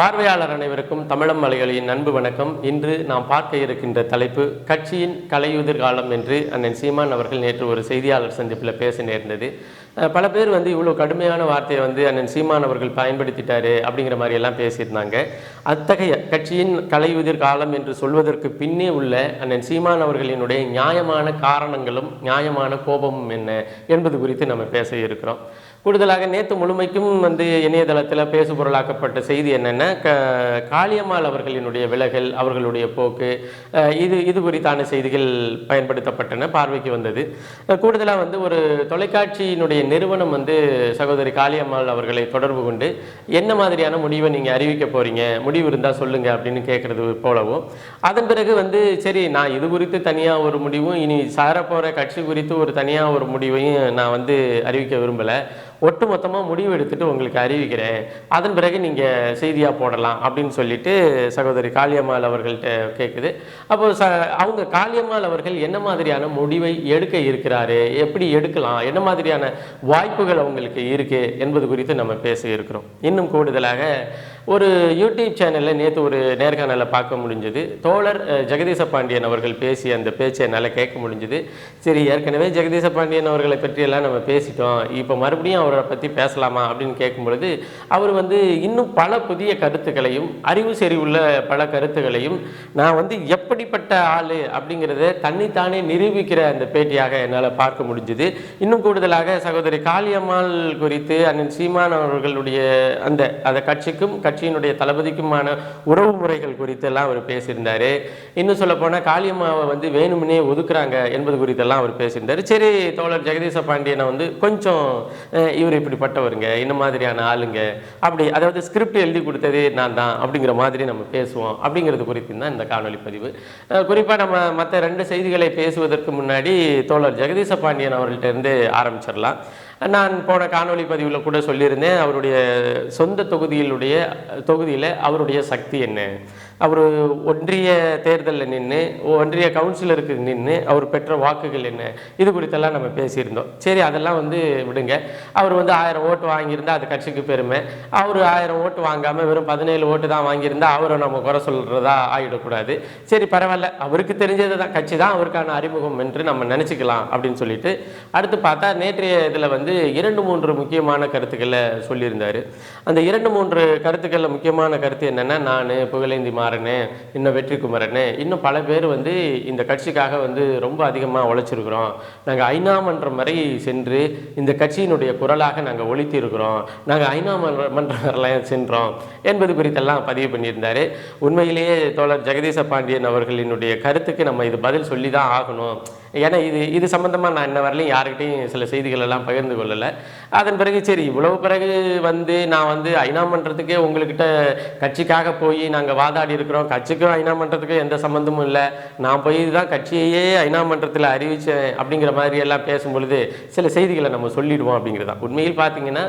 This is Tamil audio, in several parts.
பார்வையாளர் அனைவருக்கும் தமிழம் மலைகளின் அன்பு வணக்கம். இன்று நாம் பார்க்க இருக்கின்ற தலைப்பு கட்சியின் கலையுதிர் காலம் என்று அண்ணன் சீமான் அவர்கள் நேற்று ஒரு செய்தியாளர் சந்திப்பில் பேச நேர்ந்தது. பல பேர் இவ்வளோ கடுமையான வார்த்தையை அண்ணன் சீமான் அவர்கள் பயன்படுத்திட்டாரு அப்படிங்கிற மாதிரி எல்லாம் பேசியிருந்தாங்க. அத்தகைய கட்சியின் கலையுதிர் காலம் என்று சொல்வதற்கு பின்னே உள்ள அண்ணன் சீமான் அவர்களினுடைய நியாயமான காரணங்களும் நியாயமான கோபமும் என்ன என்பது குறித்து நம்ம பேச இருக்கிறோம். கூடுதலாக நேற்று முழுமைக்கும் இணையதளத்தில் பேசு பொருளாக்கப்பட்ட செய்தி என்னென்னா, காளியம்மாள் அவர்களினுடைய விலகல், அவர்களுடைய போக்கு, இது குறித்தான செய்திகள் பயன்படுத்தப்பட்டன, பார்வைக்கு வந்தது. கூடுதலாக ஒரு தொலைக்காட்சியினுடைய நிறுவனம் சகோதரி காளியம்மாள் அவர்களை தொடர்பு கொண்டு என்ன மாதிரியான முடிவை நீங்கள் அறிவிக்க போகிறீங்க, முடிவு இருந்தால் சொல்லுங்கள் அப்படின்னு கேட்குறது போலவும், அதன் பிறகு சரி நான் இது குறித்து தனியாக ஒரு முடிவும் இனி சாரப்போகிற கட்சி குறித்து ஒரு தனியாக ஒரு முடிவையும் நான் அறிவிக்க விரும்பலை, ஒட்டுமொத்தமாக முடிவு எடுத்துட்டு உங்களுக்கு அறிவிக்கிறேன், அதன் பிறகு நீங்கள் செய்தியாக போடலாம் அப்படின்னு சொல்லிட்டு சகோதரி காளியம்மாள் அவர்கள்ட்ட கேட்குது. அப்போது அவங்க காளியம்மாள் அவர்கள் என்ன மாதிரியான முடிவை எடுக்க இருக்கிறாரு, எப்படி எடுக்கலாம், என்ன மாதிரியான வாய்ப்புகள் அவங்களுக்கு இருக்குது என்பது குறித்து நம்ம பேச இருக்கிறோம். இன்னும் கூடுதலாக ஒரு யூடியூப் சேனலில் நேற்று ஒரு நேர்காணலை பார்க்க முடிஞ்சது. தோழர் ஜெகதீச பாண்டியன் அவர்கள் பேசிய அந்த பேச்சை என்னால் கேட்க முடிஞ்சது. சரி, ஏற்கனவே ஜெகதீச பாண்டியன் அவர்களை பற்றியெல்லாம் நம்ம பேசிட்டோம், இப்போ மறுபடியும் அவரை பற்றி பேசலாமா அப்படின்னு கேட்கும் பொழுது அவர் இன்னும் பல புதிய கருத்துக்களையும் அறிவு செறிவுள்ள பல கருத்துக்களையும் நான் எப்படிப்பட்ட ஆள் அப்படிங்கிறத தன்னைத்தானே நிரூபிக்கிற அந்த பேட்டியாக என்னால் பார்க்க முடிஞ்சுது. இன்னும் கூடுதலாக சகோதரி காளியம்மாள் குறித்து அண்ணன் சீமான் அவர்களுடைய அந்த கட்சிக்கும் கட்சியினுடைய தளபதிக்குமான உறவு முறைகள் குறித்து எல்லாம் அவர் பேசியிருந்தாரு. இன்னும் சொல்ல போனால் காளியம்மாவை வேணும்னே ஒதுக்குறாங்க என்பது குறித்தெல்லாம் அவர் பேசியிருந்தாரு. சரி, தோழர் ஜெகதீச பாண்டியனை கொஞ்சம் இவர் இப்படிப்பட்டவருங்க, இந்த மாதிரியான ஆளுங்க, அப்படி அதாவது ஸ்கிரிப்ட் எழுதி கொடுத்தது நான் தான் அப்படிங்கிற மாதிரி நம்ம பேசுவோம் அப்படிங்கிறது குறித்து தான் இந்த காணொலி பதிவு. குறிப்பாக நம்ம மற்ற ரெண்டு செய்திகளை பேசுவதற்கு முன்னாடி தோழர் ஜெகதீச பாண்டியன் அவர்கள்ட்ட இருந்து ஆரம்பிச்சிடலாம். நான் போன காணொலி பதிவில் கூட சொல்லியிருந்தேன், அவருடைய சொந்த தொகுதியில் அவருடைய சக்தி என்ன, அவர் ஒன்றிய தேர்தலில் நின்று ஒன்றிய கவுன்சிலருக்கு நின்று அவர் பெற்ற வாக்குகள் என்ன, இது குறித்தெல்லாம் நம்ம பேசியிருந்தோம். சரி, அதெல்லாம் விடுங்க. அவர் 1000 ஓட்டு வாங்கியிருந்தால் அது கட்சிக்கு பெருமை. அவர் 1000 ஓட்டு வாங்காமல் வெறும் 17 ஓட்டு தான் வாங்கியிருந்தால் அவரை நம்ம குறை சொல்கிறதா ஆகிடக்கூடாது. சரி, பரவாயில்ல, அவருக்கு தெரிஞ்சது தான், கட்சி தான் அவருக்கான அறிமுகம் என்று நம்ம நினச்சிக்கலாம் அப்படின்னு சொல்லிட்டு அடுத்து பார்த்தா நேற்றைய இதில் 2-3 முக்கியமான கருத்துக்களை சொல்லியிருந்தார். அந்த 2-3 கருத்துக்களில் முக்கியமான கருத்து என்னென்னா, நான் புகழேந்தி மாறனே, இன்னும் வெற்றிக்குமரனே, இன்னும் பல பேர் இந்த கட்சிக்காக ரொம்ப அதிகமாக உழைச்சிருக்கிறோம், நாங்கள் ஐநா மன்றம் வரை சென்று இந்த கட்சியினுடைய குரலாக நாங்கள் ஒழித்து இருக்கிறோம், நாங்கள் ஐநா மன்றம் வரலாம் சென்றோம் என்பது குறித்தெல்லாம் பதிவு பண்ணியிருந்தார். உண்மையிலேயே தோழர் ஜெகதீச பாண்டியன் அவர்களினுடைய கருத்துக்கு நம்ம இது பதில் சொல்லி தான் ஆகணும். ஏன்னா இது சம்மந்தமாக நான் இன்ன வரலையும் யாருக்கிட்டையும் சில செய்திகள் எல்லாம் பகிர்ந்து கொள்ளலை. அதன் பிறகு சரி, இவ்வளவு பிறகு நான் ஐநா மன்றத்துக்கே உங்கள்கிட்ட கட்சிக்காக போய் நாங்கள் வாதாடி இருக்கிறோம், கட்சிக்கும் ஐநா மன்றத்துக்கும் எந்த சம்மந்தமும் இல்லை, நான் போய் தான் கட்சியையே ஐநா மன்றத்தில் அறிவித்தேன் அப்படிங்கிற மாதிரி எல்லாம் பேசும்பொழுது சில செய்திகளை நம்ம சொல்லிடுவோம் அப்படிங்கிறதா. உண்மையில் பார்த்தீங்கன்னா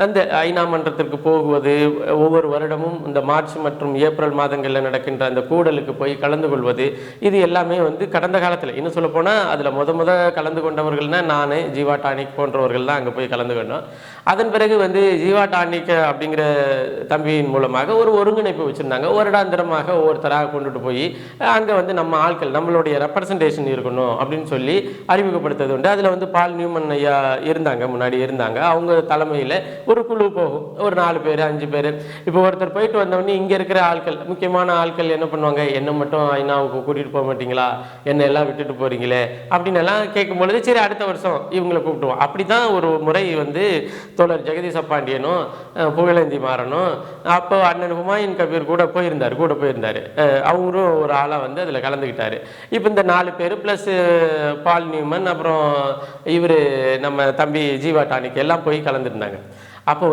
அந்த ஐநா மன்றத்திற்கு போகுவது, ஒவ்வொரு வருடமும் இந்த மார்ச் மற்றும் ஏப்ரல் மாதங்களில் நடக்கின்ற அந்த கூடலுக்கு போய் கலந்து கொள்வது, இது எல்லாமே கடந்த காலத்தில், இன்னும் சொல்ல போனால் அதில் முத கலந்து கொண்டவர்கள்னா நான், ஜீவா டானிக் போன்றவர்கள் தான் அங்கே போய் கலந்து கொண்டோம். அதன் பிறகு ஜீவா டானிக் அப்படிங்கிற தம்பியின் மூலமாக ஒரு ஒருங்கிணைப்பு வச்சுருந்தாங்க. வருடாந்திரமாக ஒவ்வொருத்தராக கொண்டுட்டு போய் அங்கே நம்ம ஆட்கள், நம்மளுடைய ரெப்ரசன்டேஷன் இருக்கணும் அப்படின்னு சொல்லி அறிமுகப்படுத்துறது உண்டு. அதில் பால் நியூமன் ஐயா இருந்தாங்க, முன்னாடி இருந்தாங்க. அவங்க தலைமையில் ஒரு குழு போகும், ஒரு 4 பேர் 5 பேர். இப்போ ஒருத்தர் போயிட்டு வந்தவொடனே இங்கே இருக்கிற ஆட்கள், முக்கியமான ஆட்கள் என்ன பண்ணுவாங்க, என்ன மட்டும் ஐநாவுக்கு கூட்டிகிட்டு போக மாட்டீங்களா, என்ன எல்லாம் விட்டுட்டு போகிறீங்களே அப்படின்னு எல்லாம் கேட்கும் பொழுது சரி அடுத்த வருஷம் இவங்களை கூப்பிட்டுவோம். அப்படி தான் ஒரு முறை தோழர் ஜெகதீச பாண்டியனும் புகழேந்தி மாறனும், அப்போ அண்ணன் ஹுமாயூன் கபீர் கூட போயிருந்தார். அவங்களும் ஒரு ஆளாக அதில் கலந்துக்கிட்டார். இப்போ இந்த 4 பேர் ப்ளஸ் பால் நியூமன், அப்புறம் இவர் நம்ம தம்பி ஜீவா டானிக் எல்லாம் போய் கலந்துருந்தாங்க. அப்போ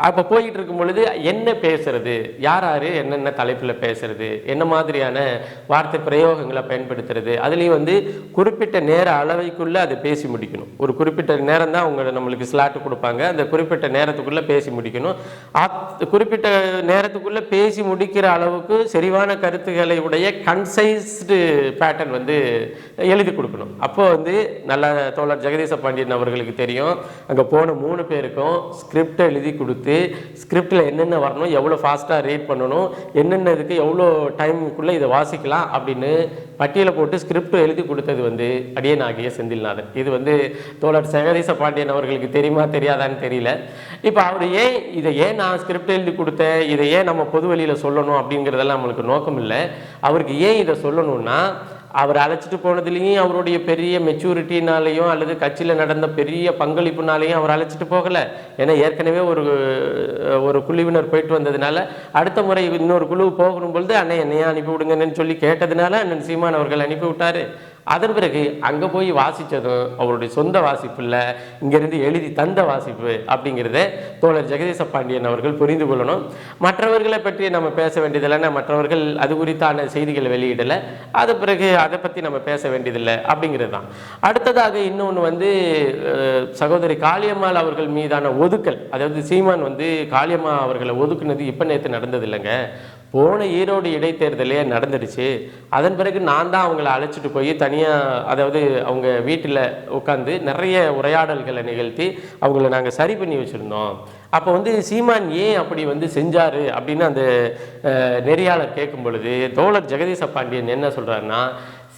அப்போ போய்கிட்டு இருக்கும் பொழுது என்ன பேசுறது, யார் என்னென்ன தலைப்பில் பேசுறது, என்ன மாதிரியான வார்த்தை பிரயோகங்களை பயன்படுத்துறது, அதுலேயும் குறிப்பிட்ட நேர அளவைக்குள்ளே அதை பேசி முடிக்கணும். ஒரு குறிப்பிட்ட நேரம் தான் அவங்க நம்மளுக்கு ஸ்லாட்டு கொடுப்பாங்க, அந்த குறிப்பிட்ட நேரத்துக்குள்ளே பேசி முடிக்கணும். குறிப்பிட்ட நேரத்துக்குள்ளே பேசி முடிக்கிற அளவுக்கு செறிவான கருத்துக்களை உடைய கன்சைஸ்டு பேட்டர்ன் எழுதி கொடுக்கணும். அப்போ நல்ல தோழர் ஜெகதீச பாண்டியன் அவர்களுக்கு தெரியும், அங்கே போன 3 பேருக்கும் ஸ்கிரிப்டை எழுதி கொடுத்து ஸ்கிரிப்டில் என்னென்ன வரணும், எவ்வளோ ஃபாஸ்ட்டாக ரீட் பண்ணணும், என்னென்ன இதுக்கு எவ்வளோ டைமுக்குள்ளே இதை வாசிக்கலாம் அப்படின்னு பட்டியலை போட்டு ஸ்கிரிப்ட் எழுதி கொடுத்தது வந்து அடியனாகிய செந்தில்நாதன். இது தோழர் ஜெகதீச பாண்டியன் அவர்களுக்கு தெரியுமா தெரியாதான்னு தெரியல. இப்போ அவர் ஏன் நான் ஸ்கிரிப்ட் எழுதி கொடுத்தேன், இதை ஏன் நம்ம பொது வெளியில் சொல்லணும் அப்படிங்கிறதெல்லாம் நம்மளுக்கு நோக்கம் இல்லை. அவருக்கு ஏன் இதை சொல்லணும்னா, அவர் அழைச்சிட்டு போனதுலேயும் அவருடைய பெரிய மெச்சூரிட்டினாலேயும் அல்லது கட்சியில் நடந்த பெரிய பங்களிப்புனாலேயும் அவர் அழைச்சிட்டு போகலை. ஏன்னா ஏற்கனவே ஒரு குழுவினர் போயிட்டு வந்ததுனால அடுத்த முறை இன்னொரு குழு போகணும் பொழுது என்னையே அனுப்பி விடுங்கன்னு சொல்லி கேட்டதுனால அண்ணன் சீமான் அவர்கள் அனுப்பி விட்டார். அதன் பிறகு அங்கே போய் வாசித்ததும் அவருடைய சொந்த வாசிப்பு இல்லை, இங்கேருந்து எழுதி தந்த வாசிப்பு அப்படிங்கிறத தோழர் ஜெகதீச பாண்டியன் அவர்கள் புரிந்து கொள்ளணும். மற்றவர்களை பற்றி நம்ம பேச வேண்டியதில்லைன்னா மற்றவர்கள் அது குறித்தான செய்திகளை வெளியிடலை, அது பிறகு அதை பற்றி நம்ம பேச வேண்டியதில்லை அப்படிங்கிறது தான். அடுத்ததாக இன்னொன்று சகோதரி காளியம்மாள் அவர்கள் மீதான ஒதுக்கல், அதாவது சீமான் காளியம்மா அவர்களை ஒதுக்குனது இப்போ நேற்று நடந்தது இல்லைங்க, போன ஈரோடு இடைத்தேர்தலே நடந்துடுச்சு. அதன் பிறகு நான் தான் அவங்கள அழைச்சிட்டு போய் தனியாக, அதாவது அவங்க வீட்டில் உட்காந்து நிறைய உரையாடல்களை நிகழ்த்தி அவங்கள நாங்கள் சரி பண்ணி வச்சுருந்தோம். அப்போ சீமான் ஏன் அப்படி செஞ்சார் அப்படின்னு அந்த நெறியாளர் கேட்கும் பொழுது தோழர் ஜெகதீச பாண்டியன் என்ன சொல்கிறாருன்னா,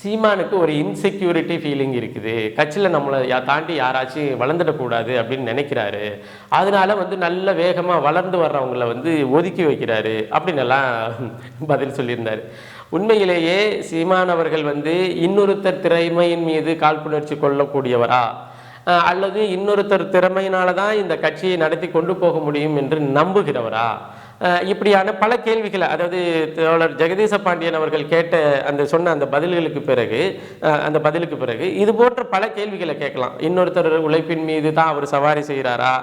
சீமானுக்கு ஒரு இன்செக்யூரிட்டி ஃபீலிங் இருக்குது, கட்சியில் நம்மளை தாண்டி யாராச்சும் வளர்ந்துடக்கூடாது அப்படின்னு நினைக்கிறாரு, அதனால நல்ல வேகமாக வளர்ந்து வர்றவங்கள ஒதுக்கி வைக்கிறாரு அப்படின்னு எல்லாம் பதில் சொல்லியிருந்தார். உண்மையிலேயே சீமானவர்கள் இன்னொருத்தர் திறமையின் மீது காழ்ப்புணர்ச்சி கொள்ளக்கூடியவரா அல்லது இன்னொருத்தர் திறமையினால தான் இந்த கட்சியை நடத்தி கொண்டு போக முடியும் என்று நம்புகிறவரா, இப்படியான பல கேள்விகளை, அதாவது தோழர் ஜெகதீச பாண்டியன் அவர்கள் கேட்ட சொன்ன அந்த பதிலுக்கு பிறகு இது போன்ற பல கேள்விகளை கேட்கலாம். இன்னொருத்தர் உழைப்பின் மீது தான் அவர் சவாரி செய்கிறாரா,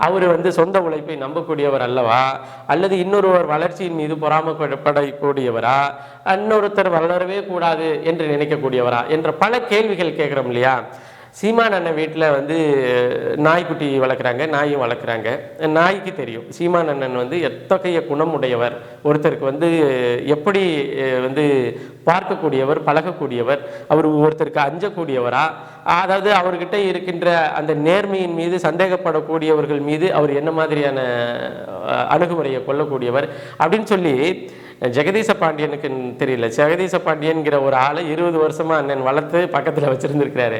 அவர் சொந்த உழைப்பை நம்பக்கூடியவர் அல்லவா, அல்லது இன்னொருவர் வளர்ச்சியின் மீது பொறாமப்படக்கூடியவரா, இன்னொருத்தர் வளரவே கூடாது என்று நினைக்கக்கூடியவரா என்ற பல கேள்விகள் கேட்குறோம் இல்லையா. சீமான் அண்ணன் வீட்டில் நாய்க்குட்டி வளர்க்குறாங்க, நாயும் வளர்க்குறாங்க. நாய்க்கு தெரியும் சீமான் அண்ணன் எத்தகைய குணமுடையவர், ஒருத்தருக்கு எப்படி பார்க்கக்கூடியவர், பழகக்கூடியவர், அவர் ஒருத்தருக்கு அஞ்சக்கூடியவரா, அதாவது அவர்கிட்ட இருக்கின்ற அந்த நேர்மையின் மீது சந்தேகப்படக்கூடியவர்கள் மீது அவர் என்ன மாதிரியான அணுகுமுறையை கொள்ளக்கூடியவர் அப்படின்னு சொல்லி ஜெகதீச பாண்டியனுக்கு தெரியல. ஜெகதீச பாண்டியன்கிற ஒரு ஆளை 20 வருஷமா அண்ணன் வளர்த்து பக்கத்தில் வச்சிருந்துருக்கிறாரு.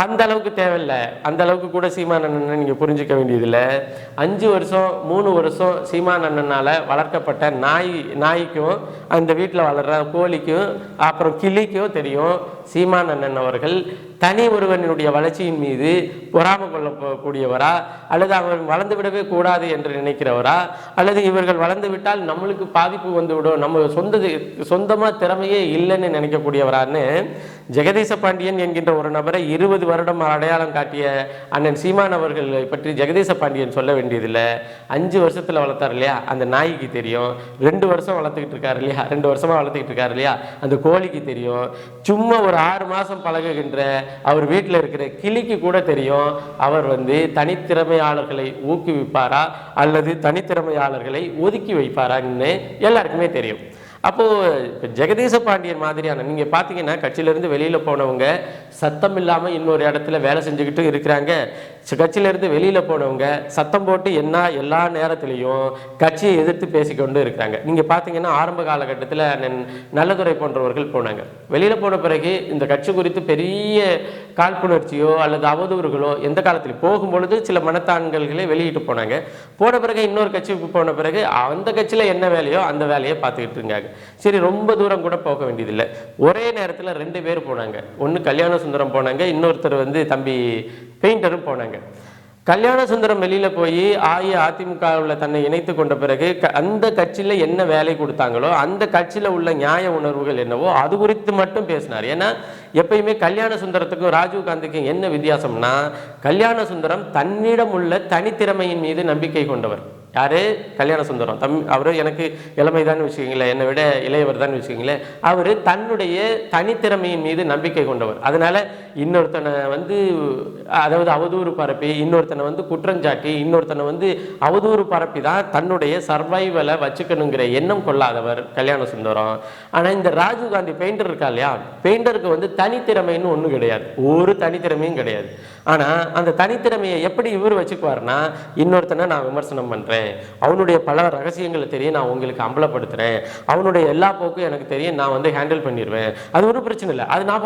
அந்த அளவுக்கு தேவையில்லை, அந்த அளவுக்கு கூட சீமான் அண்ணன் நீங்கள் புரிஞ்சிக்க வேண்டியதில்லை. 5 வருஷம் 3 வருஷம் சீமான் அண்ணனால் வளர்க்கப்பட்ட நாய்க்கும் அந்த வீட்டில் வளர்கிற கோழிக்கும் அப்புறம் கிளிக்கும் தெரியும் சீமான் அண்ணன் அவர்கள் தனி ஒருவனுடைய வளர்ச்சியின் மீது பொறாமை கொள்ளக்கூடியவரா, அல்லது அவர் வளர்ந்து விடவே கூடாது என்று நினைக்கிறவரா, அல்லது இவர்கள் வளர்ந்து விட்டால் நம்மளுக்கு பாதிப்பு வந்துவிடும், நம்ம சொந்தமாக திறமையே இல்லைன்னு நினைக்கக்கூடியவரான்னு ஜெகதீச பாண்டியன் என்கின்ற ஒரு நபரை 20 வருடம் அடையாளம் காட்டிய அண்ணன் சீமான் அவர்களை பற்றி ஜெகதீச பாண்டியன் சொல்ல வேண்டியதில்லை. 5 வருஷத்தில் வளர்த்தார் இல்லையா அந்த நாய்க்கு தெரியும், 2 வருஷம் வளர்த்துக்கிட்டு இருக்காரு இல்லையா, 2 வருஷமாக வளர்த்துக்கிட்டு இருக்காரு இல்லையா அந்த கோழிக்கு தெரியும், சும்மா ஒரு 6 மாதம் பழகுகின்ற அவர் வீட்டில் இருக்கிற கிளிக்கு கூட தெரியும் அவர் தனித்திறமையாளர்களை ஊக்குவிப்பாரா அல்லது தனித்திறமையாளர்களை ஒதுக்கி வைப்பாரான்னு எல்லாருக்குமே தெரியும். அப்போது ஜெகதீச பாண்டியன் மாதிரியான நீங்கள் பார்த்தீங்கன்னா கட்சியிலேருந்து வெளியில் போனவங்க சத்தம் இல்லாமல் இன்னொரு இடத்துல வேலை செஞ்சுக்கிட்டு இருக்கிறாங்க. கட்சியிலேருந்து வெளியில் போனவங்க சத்தம் போட்டு எல்லா நேரத்துலையும் கட்சியை எதிர்த்து பேசிக்கொண்டு இருக்கிறாங்க. நீங்கள் பார்த்தீங்கன்னா ஆரம்ப காலகட்டத்தில் நல்லதுரை போன்றவர்கள் போனாங்க. வெளியில் போன பிறகு இந்த கட்சி குறித்து பெரிய காழ்ப்புணர்ச்சியோ அல்லது அவதூறுகளோ எந்த காலத்திலும் போகும்பொழுது சில மனத்தாண்களே வெளியிட்டு போனாங்க. போன பிறகு இன்னொரு கட்சிக்கு போன பிறகு அந்த கட்சியில் என்ன வேலையோ அந்த வேலையை பார்த்துக்கிட்டு இருந்தாங்க. சரி, ரொம்ப தூரம் கூட போக வேண்டியதில்லை. ஒரே நேரத்தில் 2 பேர் போனாங்க. ஒன்று கல்யாண சுந்தரம் போனாங்க, இன்னொருத்தர் தம்பி பெயிண்டரும் போனாங்க. கல்யாண சுந்தரம் வெளியில் போய் அதிமுகவில் தன்னை இணைத்து கொண்ட பிறகு அந்த கட்சியில் என்ன வேலை கொடுத்தாங்களோ அந்த கட்சியில் உள்ள நியாய உணர்வுகள் என்னவோ அது குறித்து மட்டும் பேசினார். ஏன்னா எப்பயுமே கல்யாண சுந்தரத்துக்கும் ராஜீவ் காந்திக்கும் என்ன வித்தியாசம்னா, கல்யாண சுந்தரம் தன்னிடம் உள்ள தனித்திறமையின் மீது நம்பிக்கை கொண்டவர். யாரு? கல்யாண சுந்தரம். அவர் எனக்கு இளமைதான் வச்சுக்கிங்களேன், என்னை விட இளையவர் தான் வச்சுக்கிங்களேன். அவர் தன்னுடைய தனித்திறமையின் மீது நம்பிக்கை கொண்டவர். அதனால இன்னொருத்தனை அதாவது அவதூறு பரப்பி, இன்னொருத்தனை குற்றஞ்சாட்டி, இன்னொருத்தனை அவதூறு பரப்பி தான் தன்னுடைய சர்வைவலை வச்சுக்கணுங்கிற எண்ணம் கொள்ளாதவர் கல்யாண சுந்தரம். ஆனால் இந்த ராஜீவ் காந்தி பெயிண்டர் இருக்கா இல்லையா, பெயிண்டருக்கு தனித்திறமைன்னு ஒன்றும் கிடையாது, ஒரு தனித்திறமையும் கிடையாது. ஆனால் அந்த தனித்திறமையை எப்படி இவர் வச்சுக்குவார்னா, இன்னொருத்தனை நான் விமர்சனம் பண்ணுறேன், அவனுடைய பல ரகசியங்களை தெரியும், நான் உங்களுக்கு அம்பலப்படுத்துகிறேன், அவனுடைய எல்லா போக்கும் எனக்கு தெரியும், நான் வந்து ஹேண்டில் பண்ணிடுவேன், அது ஒரு பிரச்சனை இல்லை, அது நான்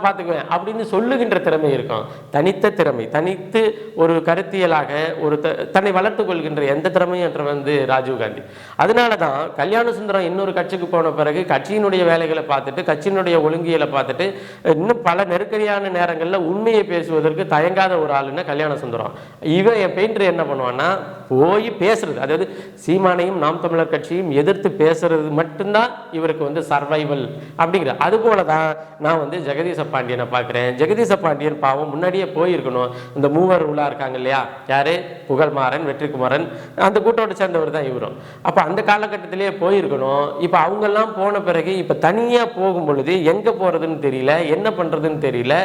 பார்த்துக்குவேன் அப்படின்னு சொல்லுகின்ற திறமை இருக்கும். தனித்த திறமை, தனித்து ஒரு கருத்தியலாக ஒரு தன்னை வளர்த்து கொள்கின்ற எந்த திறமையும் என்ற வந்து ராஜீவ்காந்தி. அதனால தான் கல்யாண சுந்தரம் இன்னொரு கட்சிக்கு போன பிறகு கட்சியினுடைய வேலைகளை பார்த்துட்டு, கட்சியினுடைய ஒழுங்கியலை பார்த்துட்டு, இன்னும் பல நெருக்கடியான நேரங்களில் உண்மையை பேசுவதற்கு தயங்காத ஒரு ஆளுன்னா கல்யாண சுந்தரம். இவன் என் பெயிண்டர் என்ன பண்ணுவான்னா, போய் பேசுறது, அதாவது சீமானையும் நாம் தமிழர் கட்சியும் எதிர்த்து பேசுறது மட்டும்தான் இவருக்கு வந்து சர்வைவல் அப்படிங்கிற. அதுபோல தான் நான் வந்து ஜெகதீச பாண்டியனை பார்க்குறேன். ஜெகதீச பாண்டியன் பாவம் முன்னாடியே போயிருக்கணும். இந்த மூவர் உள்ளா இருக்காங்க இல்லையா, யாரு, புகழ்மாறன், வெற்றிக்குமாரன், அந்த கூட்டோட சேர்ந்தவர் தான் இவரும். அப்போ அந்த காலகட்டத்திலேயே போயிருக்கணும். இப்போ அவங்கெல்லாம் போன பிறகு இப்போ தனியாக போகும் பொழுது எங்கே போகிறதுன்னு தெரியல, என்ன பண்ணுறதுன்னு தெரியல.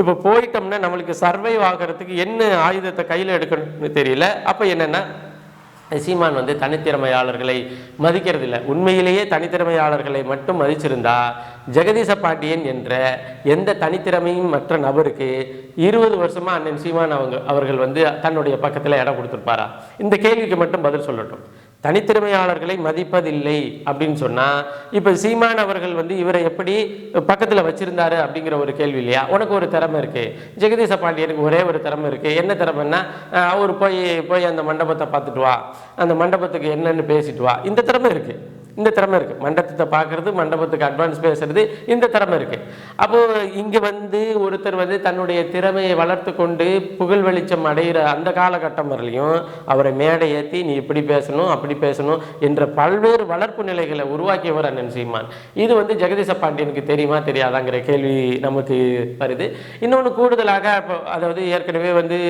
இப்போ போயிட்டோம்னா நம்மளுக்கு சர்வைவ் ஆகிறதுக்கு என்ன ஆயுதத்தை கையில் எடுக்கணும்னு தெரியல. அப்போ என்னென்னா, சீமான் வந்து தனித்திறமையாளர்களை மதிக்கிறது இல்லை. உண்மையிலேயே தனித்திறமையாளர்களை மட்டும் மதிச்சிருந்தா ஜெகதீச பாண்டியன் என்ற எந்த தனித்திறமையும் மற்ற நபருக்கு 20 வருஷமா அண்ணன் சீமான் அவர்கள் வந்து தன்னுடைய பக்கத்தில் இடம் கொடுத்துருப்பாரா? இந்த கேள்விக்கு மட்டும் பதில் சொல்லட்டும். தனித்திறமையாளர்களை மதிப்பதில்லை அப்படின்னு சொன்னால், இப்போ சீமான் அவர்கள் வந்து இவரை எப்படி பக்கத்தில் வச்சிருந்தாரு அப்படிங்கிற ஒரு கேள்வி இல்லையா? உனக்கு ஒரு திறமை இருக்கு, ஜெகதீச பாண்டியனுக்கு ஒரே ஒரு திறமை இருக்கு. என்ன திறமைன்னா, அவர் போய் அந்த மண்டபத்தை பார்த்துட்டு வா, அந்த மண்டபத்துக்கு என்னன்னு பேசிட்டு வா, இந்த திறமை இருக்கு. இந்த திறமை இருக்கு. மண்டபத்தை பார்க்கறது, மண்டபத்துக்கு அட்வான்ஸ் பேசுறது, இந்த திறமை இருக்கு. அப்போ இங்க வந்து ஒருத்தர் வந்து தன்னுடைய திறமையை வளர்த்து கொண்டு புகழ் வெளிச்சம் அடைகிற அந்த காலகட்டம் வரலையும் அவரை மேடை ஏற்றி நீ இப்படி பேசணும் அப்படி பேசணும் என்ற பல்வேறு வளர்ப்பு நிலைகளை உருவாக்கியவர் அண்ணன் சீமான். இது வந்து ஜெகதீச பாண்டியனுக்கு தெரியுமா தெரியாதாங்கிற கேள்வி நமக்கு வருது. இன்னொன்று கூடுதலாக, அதாவது ஏற்கனவே வந்து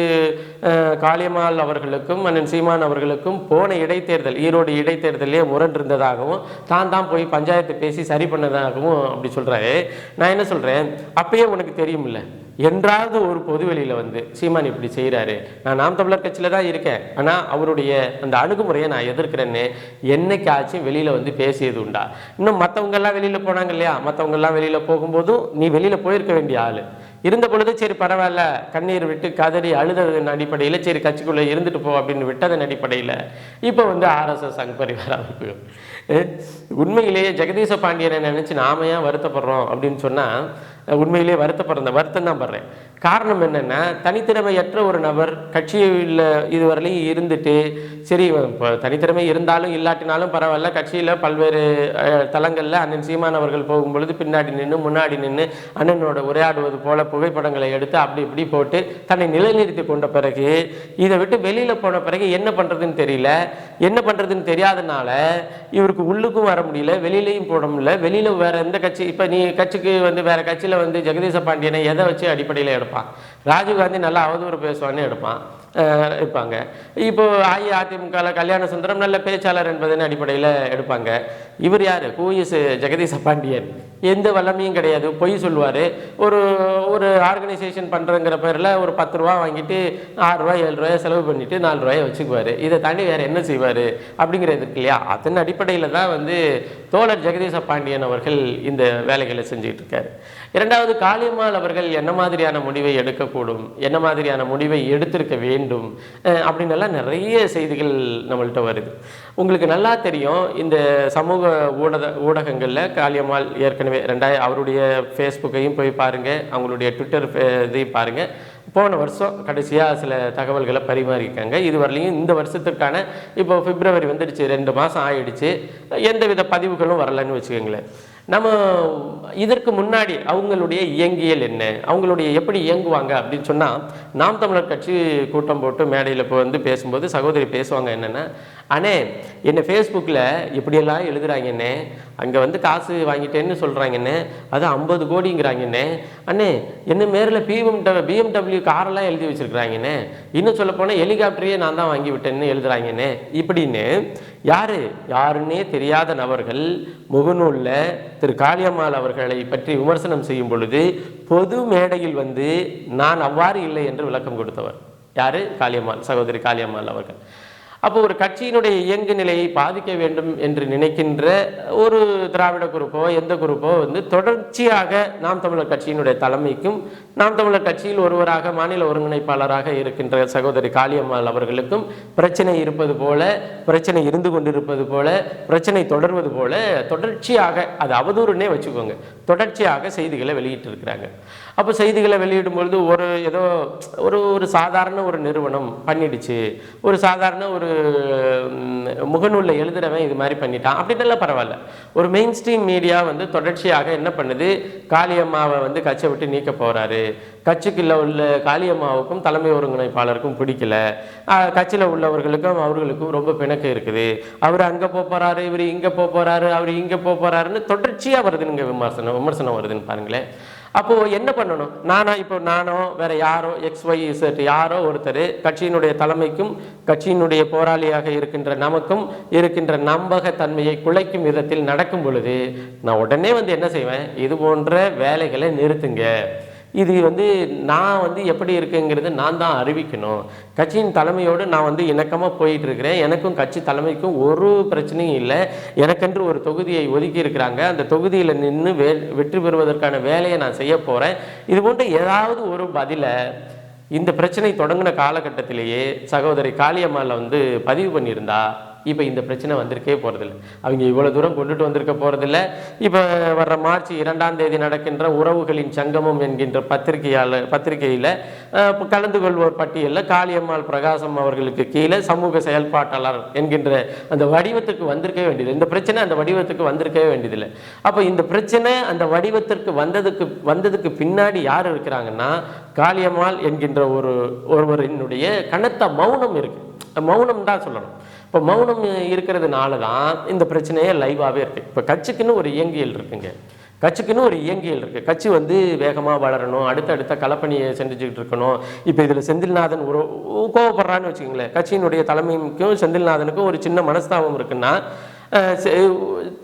காளியம்மாள் அவர்களுக்கும் அண்ணன் சீமான் அவர்களுக்கும் போன இடைத்தேர்தல், ஈரோடு இடைத்தேர்தலே முரண் இருந்ததாகவும் தான் போய் பஞ்சாயத்து பேசி சரி பண்ணதாகவும் அப்படி சொல்றாரு. நான் என்ன சொல்றேன், அப்பயே உனக்கு தெரியும் இல்லை, என்றாவது ஒரு பொதுவெளியில் வந்து சீமான் இப்படி செய்கிறாரு, நான் நாம் தமிழர் கட்சியில் தான் இருக்கேன், ஆனால் அவருடைய அந்த அணுகுமுறையை நான் எதிர்க்கிறேன்னு என்னைக்காச்சும் வெளியில் வந்து பேசியது உண்டா? இன்னும் மற்றவங்கெல்லாம் வெளியில் போனாங்க இல்லையா, மற்றவங்கெல்லாம் வெளியில் போகும்போதும் நீ வெளியில் போயிருக்க வேண்டிய ஆள் இருந்த பொழுது சரி பரவாயில்ல, கண்ணீர் விட்டு கதறி அழுததன் அடிப்படையில் சரி கட்சிக்குள்ளே இருந்துட்டு போ அப்படின்னு விட்டதன் அடிப்படையில் இப்போ வந்து RSS சங் பரிவார அமைப்புகள். உண்மையிலேயே ஜெகதீச பாண்டியனை நினச்சி நாம ஏன் வருத்தப்படுறோம் அப்படின்னு சொன்னால், உண்மையிலேயே வருத்தப்படுற வருத்தம் தான் படுறேன். காரணம் என்னென்னா, தனித்திறமையற்ற ஒரு நபர் கட்சியில் இதுவரையிலையும் இருந்துட்டு, சரி இப்போ தனித்திறமை இருந்தாலும் இல்லாட்டினாலும் பரவாயில்ல, கட்சியில் பல்வேறு தளங்களில் அண்ணன் சீமான் அவர்கள் போகும்பொழுது பின்னாடி நின்று முன்னாடி நின்று அண்ணனோட உரையாடுவது போல புகைப்படங்களை எடுத்து அப்படி இப்படி போட்டு தன்னை நிலைநிறுத்தி கொண்ட பிறகு, இதை விட்டு வெளியில் போன பிறகு என்ன பண்ணுறதுன்னு தெரியல. என்ன பண்ணுறதுன்னு தெரியாதனால இவருக்கு உள்ளுக்கும் வர முடியல, வெளியிலையும் போட முடியல. வெளியில் வேற எந்த கட்சி, இப்போ நீ கட்சிக்கு வந்து வேற கட்சியில் வந்து ஜெகதீச பாண்டியனை எதை வச்சு அடிப்படையில் எடுப்பான்? ராஜீவ்காந்தி நல்லா அவதூறு பேசுவான்னு இருப்பாங்க. இப்போ அஇஅதிமுக கல்யாண சுந்தரம் நல்ல பேச்சாளர் என்பதன் அடிப்படையில் எடுப்பாங்க. இவர் யார்? Who is Jagadeesa Pandian? எந்த வல்லமையும் கிடையாது, பொய் சொல்லுவார். ஒரு ஆர்கனைசேஷன் பண்ணுறங்கிற பேரில் ஒரு 10 ரூபா வாங்கிட்டு 6 ரூபா 7 ரூபாய் செலவு பண்ணிட்டு 4 ரூபாயை வச்சுக்குவார். இதை தாண்டி வேறு என்ன செய்வார் அப்படிங்கிறது இருக்கு இல்லையா? அதன் அடிப்படையில் தான் வந்து தோழர் ஜெகதீச பாண்டியன் அவர்கள் இந்த வேலைகளை செஞ்சுட்டு இருக்காரு. இரண்டாவது, காளியம்மாள் அவர்கள் என்ன மாதிரியான முடிவை எடுக்கக்கூடும், என்ன மாதிரியான முடிவை எடுத்திருக்க வேண்டும் அப்படின்னெல்லாம் நிறைய செய்திகள் நம்மள்கிட்ட வருது. உங்களுக்கு நல்லா தெரியும், இந்த சமூக ஊடகங்களில் காளியம்மாள் ஏற்கனவே அவருடைய ஃபேஸ்புக்கையும் போய் பாருங்கள், அவங்களுடைய ட்விட்டர் இதையும் பாருங்கள். போன வருஷம் கடைசியாக சில தகவல்களை பரிமாறியிருக்காங்க. இதுவரையிலையும் இந்த வருஷத்துக்கான இப்போ பிப்ரவரி வந்துடுச்சு, 2 மாதம் ஆயிடுச்சு, எந்தவித பதிவுகளும் வரலன்னு வச்சுக்கோங்களேன். நம்ம இதற்கு முன்னாடி அவங்களுடைய இயங்கியல் என்ன, அவங்களுடைய எப்படி இயங்குவாங்க அப்படின்னு சொன்னால், நாம் தமிழர் கட்சி கூட்டம் போட்டு மேடையில் இப்போ வந்து பேசும்போது சகோதரி பேசுவாங்க என்னென்னா, அண்ணே என்னை ஃபேஸ்புக்கில் இப்படியெல்லாம் எழுதுகிறாங்கண்ணே, அங்கே வந்து காசு வாங்கிட்டேன்னு சொல்கிறாங்கண்ணே, அது 50 கோடிங்கிறாங்கண்ணே, அண்ணே என்ன மேரில் BMW காரெல்லாம் எழுதி வச்சுருக்குறாங்கண்ணே, இன்னும் சொல்லப்போனால் ஹெலிகாப்டரையே நான் தான் வாங்கி விட்டேன்னு எழுதுகிறாங்கண்ணே இப்படின்னு யாருன்னே தெரியாத நபர்கள் முகநூலில் திரு காளியம்மாள் அவர்களை பற்றி விமர்சனம் செய்யும் பொழுது பொது மேடையில் வந்து நான் அவ்வாறு இல்லை என்று விளக்கம் கொடுத்தவர் யாரு? காளியம்மாள், சகோதரி காளியம்மாள் அவர்கள். அப்போ ஒரு கட்சியினுடைய இயங்கு நிலையை பாதிக்க வேண்டும் என்று நினைக்கின்ற ஒரு திராவிட குரூப்போ எந்த குரூப்போ வந்து தொடர்ச்சியாக நாம் தமிழர் கட்சியினுடைய தலைமைக்கும் நாம் தமிழர் கட்சியில் ஒருவராக மாநில ஒருங்கிணைப்பாளராக இருக்கின்ற சகோதரி காளியம்மாள் அவர்களுக்கும் பிரச்சனை இருப்பது போல, பிரச்சனை இருந்து கொண்டிருப்பது போல, பிரச்சனை தொடர்வது போல தொடர்ச்சியாக, அது அவதூறுன்னே வச்சுக்கோங்க, தொடர்ச்சியாக செய்திகளை வெளியிட்டு இருக்கிறாங்க. அப்போ செய்திகளை வெளியிடும் பொழுது ஏதோ ஒரு சாதாரண ஒரு நிறுவனம் பண்ணிடுச்சு, ஒரு சாதாரண ஒரு முகநூலில் எழுதுறவன் இது மாதிரி பண்ணிட்டான் அப்படின்னெல்லாம் பரவாயில்ல. ஒரு மெயின் ஸ்ட்ரீம் மீடியா வந்து தொடர்ச்சியாக என்ன பண்ணுது, காளியம்மாவை வந்து கட்சியை விட்டு நீக்க போறாரு, கட்சிக்குள்ள உள்ள காளியம்மாவுக்கும் தலைமை ஒருங்கிணைப்பாளருக்கும் பிடிக்கல, கட்சியில் உள்ளவர்களுக்கும் அவர்களுக்கும் ரொம்ப பிணக்கு இருக்குது, அவர் அங்கே போறாரு, இவர் இங்கே போறாரு, அவர் இங்கே போறாருன்னு தொடர்ச்சியாக வருதுங்க, விமர்சனம் வருதுன்னு பாருங்களேன். அப்போ என்ன பண்ணணும்? நானோ வேற யாரோ XYZ யாரோ ஒருத்தர் கட்சியினுடைய தலைமைக்கும் கட்சியினுடைய போராளியாக இருக்கின்ற நமக்கும் இருக்கின்ற நம்பகத்தன்மையை குலைக்கும் விதத்தில் நடக்கும் பொழுது நான் உடனே வந்து என்ன செய்வேன், இது போன்ற வேலைகளை நிறுத்துங்க, இது வந்து நான் வந்து எப்படி இருக்குங்கிறது நான் தான் அறிவிக்கணும், கட்சியின் தலைமையோடு நான் வந்து இணக்கமாக போயிட்டு இருக்கிறேன், எனக்கும் கட்சி தலைமைக்கும் ஒரு பிரச்சனையும் இல்லை, எனக்கென்று ஒரு தொகுதியை ஒதுக்கி இருக்கிறாங்க, அந்த தொகுதியில் நின்று வெற்றி பெறுவதற்கான வேலையை நான் செய்ய போகிறேன், இது போன்ற ஏதாவது ஒரு பதிலை இந்த பிரச்சனை தொடங்கின காலகட்டத்திலேயே சகோதரி காளியம்மாள் வந்து பதிவு பண்ணியிருந்தா இப்போ இந்த பிரச்சனை வந்திருக்கே போகிறதில்ல, அவங்க இவ்வளோ தூரம் கொண்டுட்டு வந்திருக்க போகிறதில்ல. இப்போ வர்ற மார்ச் 2ஆம் தேதி நடக்கின்ற உறவுகளின் சங்கமம் என்கின்ற பத்திரிகையில் கலந்து கொள்வோர் பட்டியலில் காளியம்மாள் பிரகாசம் அவர்களுக்கு கீழே சமூக செயல்பாட்டாளர் என்கின்ற அந்த வடிவத்துக்கு வந்திருக்கவே வேண்டியது, இந்த பிரச்சனை அந்த வடிவத்துக்கு வந்திருக்கவே வேண்டியதில்லை. அப்போ இந்த பிரச்சனை அந்த வடிவத்திற்கு வந்ததுக்கு பின்னாடி யார் இருக்கிறாங்கன்னா, காளியம்மாள் என்கின்ற ஒருவரினுடைய கனத்த மௌனம் இருக்கு, மௌனம் தான் சொல்லணும். இப்போ மௌனம் இருக்கிறதுனால தான் இந்த பிரச்சனையே லைவாகவே இருக்குது. இப்போ கட்சிக்குன்னு ஒரு இயங்கியல் இருக்குங்க, கட்சிக்குன்னு ஒரு இயங்கியல் இருக்குது, கட்சி வந்து வேகமாக வளரணும், அடுத்தடுத்த களப்பணியை செஞ்சுக்கிட்டு இருக்கணும். இப்போ இதில் செந்தில்நாதன் கோவப்படுறான்னு வச்சுக்கோங்களேன், கட்சியினுடைய தலைமைக்கும் செந்தில்நாதனுக்கும் ஒரு சின்ன மனஸ்தாபம் இருக்குன்னா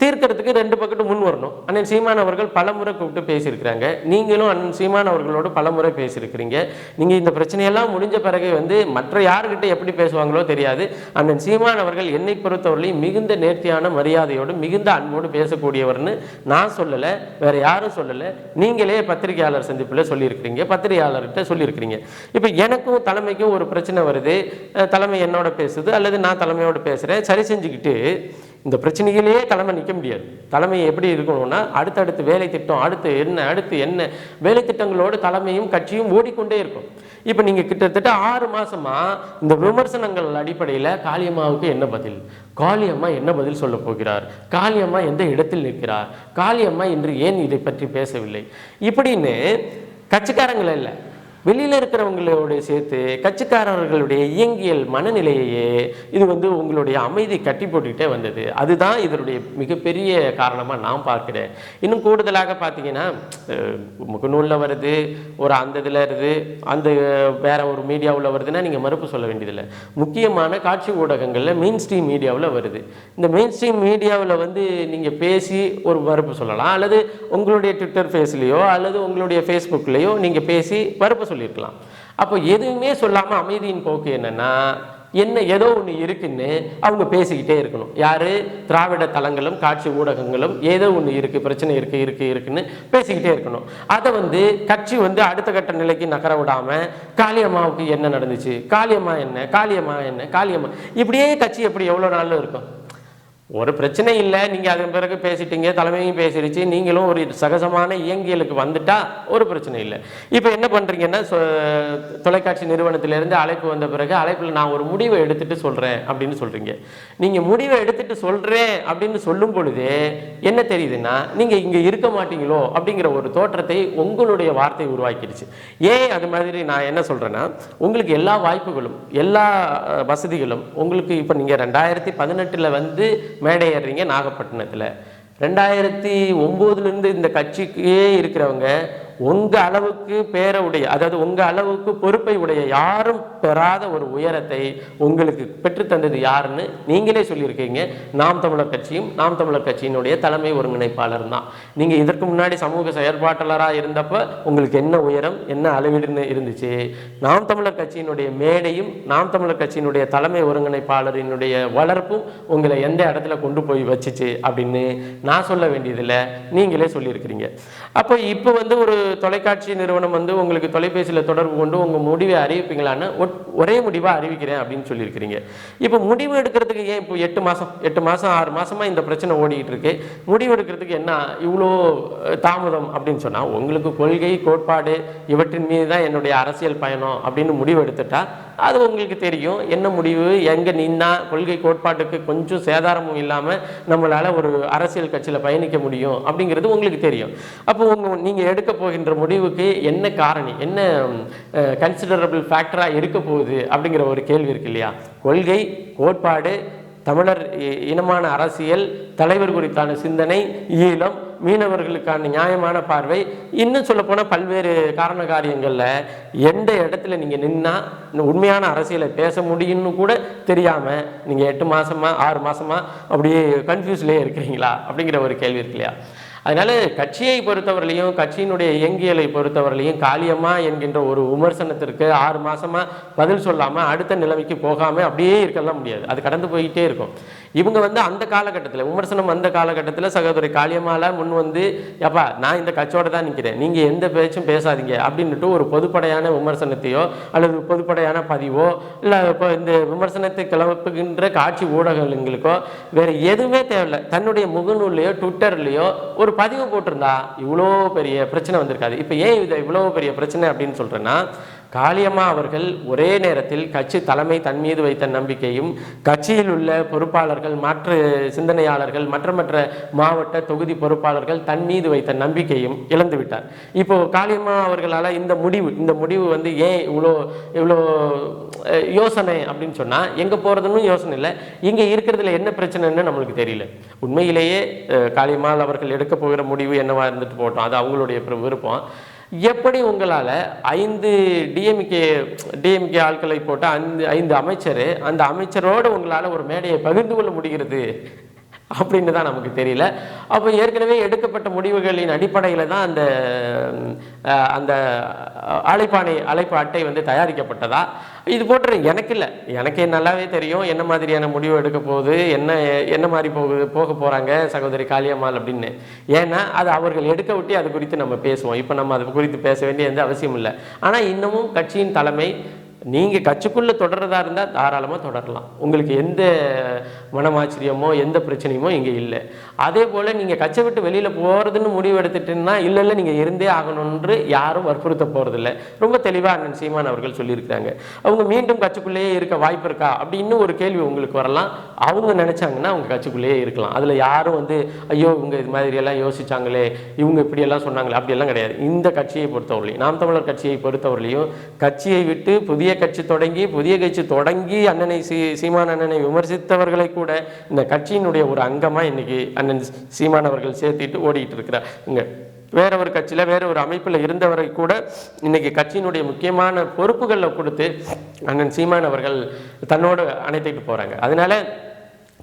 தீர்க்கிறதுக்கு ரெண்டு பக்கத்தும் முன் வரணும். அண்ணன் சீமான் அவர்கள் பலமுறை கூப்பிட்டு பேசியிருக்கிறாங்க, நீங்களும் அண்ணன் சீமான் அவர்களோடு பலமுறை பேசியிருக்கிறீங்க. நீங்கள் இந்த பிரச்சனையெல்லாம் முடிஞ்ச பிறகு வந்து மற்ற யாருக்கிட்ட எப்படி பேசுவாங்களோ தெரியாது, அண்ணன் சீமான் அவர்கள் என்னை பொறுத்தவரையிலும் மிகுந்த நேர்த்தியான மரியாதையோடு மிகுந்த அன்போடு பேசக்கூடியவர்னு நான் சொல்லலை, வேற யாரும் சொல்லலை, நீங்களே பத்திரிகையாளர் சந்திப்பில் சொல்லியிருக்கிறீங்க, பத்திரிகையாளர்கிட்ட சொல்லியிருக்கிறீங்க. இப்போ எனக்கும் தலைமைக்கும் ஒரு பிரச்சனை வருது, தலைமை என்னோட பேசுது அல்லது நான் தலைமையோடு பேசுகிறேன், சரி செஞ்சுக்கிட்டு இந்த பிரச்சனையிலேயே தலைமை நிற்க முடியாது. தலைமை எப்படி இருக்கணும்னா அடுத்தடுத்து வேலை திட்டம், அடுத்து என்ன வேலை திட்டங்களோடு தலைமையும் கட்சியும் ஓடிக்கொண்டே இருக்கும். இப்போ நீங்கள் கிட்டத்தட்ட 6 மாசமா இந்த விமர்சனங்கள் அடிப்படையில் காளியம்மாவுக்கு என்ன பதில், காளியம்மா என்ன பதில் சொல்ல போகிறார், காளியம்மா எந்த இடத்தில் நிற்கிறார், காளியம்மா இன்று ஏன் இதை பற்றி பேசவில்லை, இப்படின்னு கட்சிக்காரங்கள இல்லை வெளியில் இருக்கிறவங்களோட சேர்த்து கட்சிக்காரர்களுடைய இயங்கியல் மனநிலையே இது வந்து உங்களுடைய அமைதி கட்டி போட்டுக்கிட்டே வந்தது. அதுதான் இதனுடைய மிகப்பெரிய காரணமாக நான் பார்க்குறேன். இன்னும் கூடுதலாக பார்த்தீங்கன்னா முகநூலில் வருது, ஒரு அந்த இதில் இருக்குது, அந்த வேற ஒரு மீடியாவில் வருதுன்னா நீங்கள் மறுப்பு சொல்ல வேண்டியதில்லை. முக்கியமான காட்சி ஊடகங்களில் மெயின் ஸ்ட்ரீம் மீடியாவில் வருது. இந்த மெயின் ஸ்ட்ரீம் மீடியாவில் வந்து நீங்கள் பேசி ஒரு மறுப்பு சொல்லலாம், அல்லது உங்களுடைய ட்விட்டர் ஃபேஸ்லேயோ அல்லது உங்களுடைய ஃபேஸ்புக்லேயோ நீங்கள் பேசி மறுப்பு சொல்லியிருக்கலாம். அப்போ எதுவுமே சொல்லாமல் அமைதியின் போக்கு என்னன்னா, என்ன ஏதோ ஒன்று இருக்குன்னு அவங்க பேசிக்கிட்டே இருக்கணும். யாரு? திராவிட தளங்களும் காட்சி ஊடகங்களும் ஏதோ ஒன்று இருக்கு, பிரச்சனை இருக்குன்னு பேசிக்கிட்டே இருக்கணும். அதை வந்து கட்சி வந்து அடுத்த கட்ட நிலைக்கு நகர விடாம காளியம்மாவுக்கு என்ன நடந்துச்சு, காளியம்மா என்ன இப்படியே கட்சி எப்படி எவ்வளோ நாள் இருக்கும்? ஒரு பிரச்சனை இல்லை, நீங்கள் அதன் பிறகு பேசிட்டீங்க, தலைமையும் பேசிடுச்சு, நீங்களும் ஒரு சகஜமான இயங்கியலுக்கு வந்துட்டா ஒரு பிரச்சனை இல்லை. இப்போ என்ன பண்ணுறீங்கன்னா, தொலைக்காட்சி நிறுவனத்திலேருந்து அழைப்பு வந்த பிறகு அழைப்பில் நான் ஒரு முடிவை எடுத்துட்டு சொல்கிறேன் அப்படின்னு சொல்கிறீங்க. நீங்கள் முடிவை எடுத்துட்டு சொல்கிறேன் அப்படின்னு சொல்லும் பொழுதே என்ன தெரியுதுன்னா, நீங்கள் இங்கே இருக்க மாட்டீங்களோ அப்படிங்கிற ஒரு தோற்றத்தை உங்களுடைய வார்த்தை உருவாக்கிடுச்சு. ஏன் அது மாதிரி நான் என்ன சொல்கிறேன்னா, உங்களுக்கு எல்லா வாய்ப்புகளும் எல்லா வசதிகளும் உங்களுக்கு இப்போ நீங்கள் 2018 வந்து மேடை ஏறுறீங்க நாகப்பட்டினத்தில், 2009 இந்த கட்சிக்கே இருக்கிறவங்க உங்கள் அளவுக்கு பேரை உடைய, அதாவது உங்கள் அளவுக்கு பொறுப்பை உடைய யாரும் பெறாத ஒரு உயரத்தை உங்களுக்கு பெற்றுத்தந்தது யாருன்னு நீங்களே சொல்லியிருக்கீங்க. நாம் தமிழர் கட்சியும் நாம் தமிழர் கட்சியினுடைய தலைமை ஒருங்கிணைப்பாளர் தான். நீங்கள் இதற்கு முன்னாடி சமூக செயற்பாட்டாளராக இருந்தப்ப உங்களுக்கு என்ன உயரம் என்ன அளவீடுன்னு இருந்துச்சு? நாம் தமிழர் கட்சியினுடைய மேடையும் நாம் தமிழர் கட்சியினுடைய தலைமை ஒருங்கிணைப்பாளரினுடைய வளர்ப்பும் உங்களை எந்த இடத்துல கொண்டு போய் வச்சுச்சு அப்படின்னு நான் சொல்ல வேண்டியதில்லை, நீங்களே சொல்லியிருக்கிறீங்க. அப்போ இப்போ ஒரு தொலைக்காட்சி நிறுவனம் உங்களுக்கு தொலைபேசியில் தொடர்பு கொண்டு உங்கள் முடிவை அறிவிப்பீங்களான்னு ஒரே முடிவாக அறிவிக்கிறேன் அப்படின்னு சொல்லியிருக்கிறீங்க. இப்போ முடிவு எடுக்கிறதுக்கு ஏன் இப்போ 8 மாதம் 6 மாதமாக இந்த பிரச்சனை ஓடிக்கிட்டு இருக்கு, முடிவு எடுக்கிறதுக்கு என்ன இவ்வளோ தாமதம் அப்படின்னு சொன்னால், உங்களுக்கு கொள்கை கோட்பாடு இவற்றின் மீது தான் என்னுடைய அரசியல் பயணம் அப்படின்னு முடிவு எடுத்துட்டா அது உங்களுக்கு தெரியும் என்ன முடிவு எங்கே நின்னா கொள்கை கோட்பாட்டுக்கு கொஞ்சம் சேதாரமும் இல்லாமல் நம்மளால் ஒரு அரசியல் கட்சியில் பயணிக்க முடியும் அப்படிங்கிறது உங்களுக்கு தெரியும். அப்போ நீங்கள் எடுக்க போகின்ற முடிவுக்கு என்ன காரணி, என்ன கன்சிடரபிள் ஃபேக்டராக இருக்க போகுது அப்படிங்கிற ஒரு கேள்வி இருக்கு இல்லையா? கொள்கை கோட்பாடு, தமிழர் இனமான அரசியல், தலைவர் குறித்தான சிந்தனை, ஈழம், மீனவர்களுக்கான நியாயமான பார்வை, இன்னும் சொல்லப்போனால் பல்வேறு காரண காரியங்களில் எந்த இடத்துல நீங்கள் நின்னா உண்மையான அரசியலை பேச முடியும்னு கூட தெரியாமல் நீங்கள் 8 மாதமா 6 மாதமா அப்படியே கன்ஃபியூஸ்லேயே இருக்கிறீங்களா அப்படிங்கிற ஒரு கேள்வி இருக்கு இல்லையா? அதனால கட்சியை பொறுத்தவரையிலையும் கட்சியினுடைய இயங்கியலை பொறுத்தவரையிலையும் காளியம்மா என்கின்ற ஒரு விமர்சனத்திற்கு 6 மாதமா பதில் சொல்லாமல் அடுத்த நிலைமைக்கு போகாமல் அப்படியே இருக்கலாம் முடியாது, அது கடந்து போயிட்டே இருக்கும். இவங்க அந்த காலகட்டத்தில் விமர்சனம் வந்த காலகட்டத்தில் சகோதரி காளியம்மால முன் எப்பா நான் இந்த கட்சியோட தான் நிற்கிறேன், நீங்கள் எந்த பேச்சும் பேசாதீங்க அப்படின்ட்டு ஒரு பொதுப்படையான விமர்சனத்தையோ அல்லது பொதுப்படையான பதிவோ இல்லை இப்போ இந்த விமர்சனத்தை கிளப்புகின்ற காட்சி ஊடகங்களுக்கோ வேறு எதுவுமே தேவையில்லை, தன்னுடைய முகநூல்லையோ ட்விட்டர்லையோ ஒரு பதிவு போட்டிருந்தா இவ்வளோ பெரிய பிரச்சனை வந்திருக்காது. இப்போ ஏன் இதை இவ்வளோ பெரிய பிரச்சனை அப்படின்னு சொல்கிறேன்னா, காளியம்மா அவர்கள் ஒரே நேரத்தில் கட்சி தலைமை தன் மீது வைத்த நம்பிக்கையும் கட்சியில் உள்ள பொறுப்பாளர்கள் மற்ற சிந்தனையாளர்கள் மற்ற மாவட்ட தொகுதி பொறுப்பாளர்கள் தன் மீது வைத்த நம்பிக்கையும் இழந்து விட்டார். இப்போ காளியம்மா அவர்களால் இந்த முடிவு ஏன் இவ்வளோ யோசனை அப்படின்னு சொன்னால், எங்கே போகிறதுன்னு யோசனை இல்லை, இங்கே இருக்கிறதுல என்ன பிரச்சனைன்னு நம்மளுக்கு தெரியல. உண்மையிலேயே காளியம்மாள் அவர்கள் எடுக்க போகிற முடிவு என்னவா இருந்துட்டு போட்டோம், அது அவங்களுடைய விருப்பம். எப்படி உங்களால் 5 டிஎம்கே ஆட்களை போட்ட 5 அமைச்சர், அந்த அமைச்சரோடு உங்களால் ஒரு மேடையை பகிர்ந்து கொள்ள முடிகிறது அப்படின்னு தான் நமக்கு தெரியல. அப்போ ஏற்கனவே எடுக்கப்பட்ட முடிவுகளின் அடிப்படையில் தான் அந்த அழைப்பு அட்டை தயாரிக்கப்பட்டதா இது போட்டு எனக்கு இல்லை, எனக்கு நல்லாவே தெரியும் என்ன மாதிரியான முடிவு எடுக்க போகுது, என்ன மாதிரி போக போகிறாங்க சகோதரி காளியம்மாள் அப்படின்னு. ஏன்னா அது அவர்கள் எடுக்க விட்டு அது குறித்து நம்ம பேசுவோம். இப்போ நம்ம அது குறித்து பேச வேண்டிய எந்த அவசியம் இல்லை. ஆனால் இன்னமும் கட்சியின் தலைமை நீங்கள் கட்சிக்குள்ளே தொடர்றதா இருந்தால் தாராளமாக தொடரலாம், உங்களுக்கு எந்த மனமாச்சரியமோ எந்த பிரச்சனையுமோ இங்கே இல்லை. அதே போல் நீங்கள் கட்சியை விட்டு வெளியில் போகிறதுன்னு முடிவு எடுத்துட்டீங்கன்னா இல்லை நீங்கள் இருந்தே ஆகணும்னு யாரும் வற்புறுத்த போகிறதில்ல. ரொம்ப தெளிவாக அண்ணன் சீமான் அவர்கள் சொல்லியிருக்கிறாங்க. அவங்க மீண்டும் கட்சிக்குள்ளேயே இருக்க வாய்ப்பு இருக்கா அப்படின்னு ஒரு கேள்வி உங்களுக்கு வரலாம். அவங்க நினச்சாங்கன்னா அவங்க கட்சிக்குள்ளேயே இருக்கலாம். அதில் யாரும் ஐயோ இவங்க இது மாதிரியெல்லாம் யோசிச்சாங்களே, இவங்க இப்படியெல்லாம் சொன்னாங்களே, அப்படியெல்லாம் கிடையாது. இந்த கட்சியை பொறுத்தவரையிலையும் நாம் தமிழர் கட்சியை பொறுத்தவரையிலையும் கட்சியை விட்டு புதிய கட்சி தொடங்கி அண்ணனை சீமான் அண்ணனை விமர்சித்தவர்களை கூட இந்த கட்சியினுடைய ஒரு அங்கமா இன்னைக்கு அண்ணன் சீமான் அவர்கள் சேர்த்திட்டு ஓடிட்டு இருக்கிறார். இங்க வேற ஒரு கட்சியில வேற ஒரு அமைப்புல இருந்தவரை கூட இன்னைக்கு கட்சியினுடைய முக்கியமான பொறுப்புகளை கொடுத்து அண்ணன் சீமான் அவர்கள் தன்னோடு அணைத்துட்டு போறாங்க. அதனால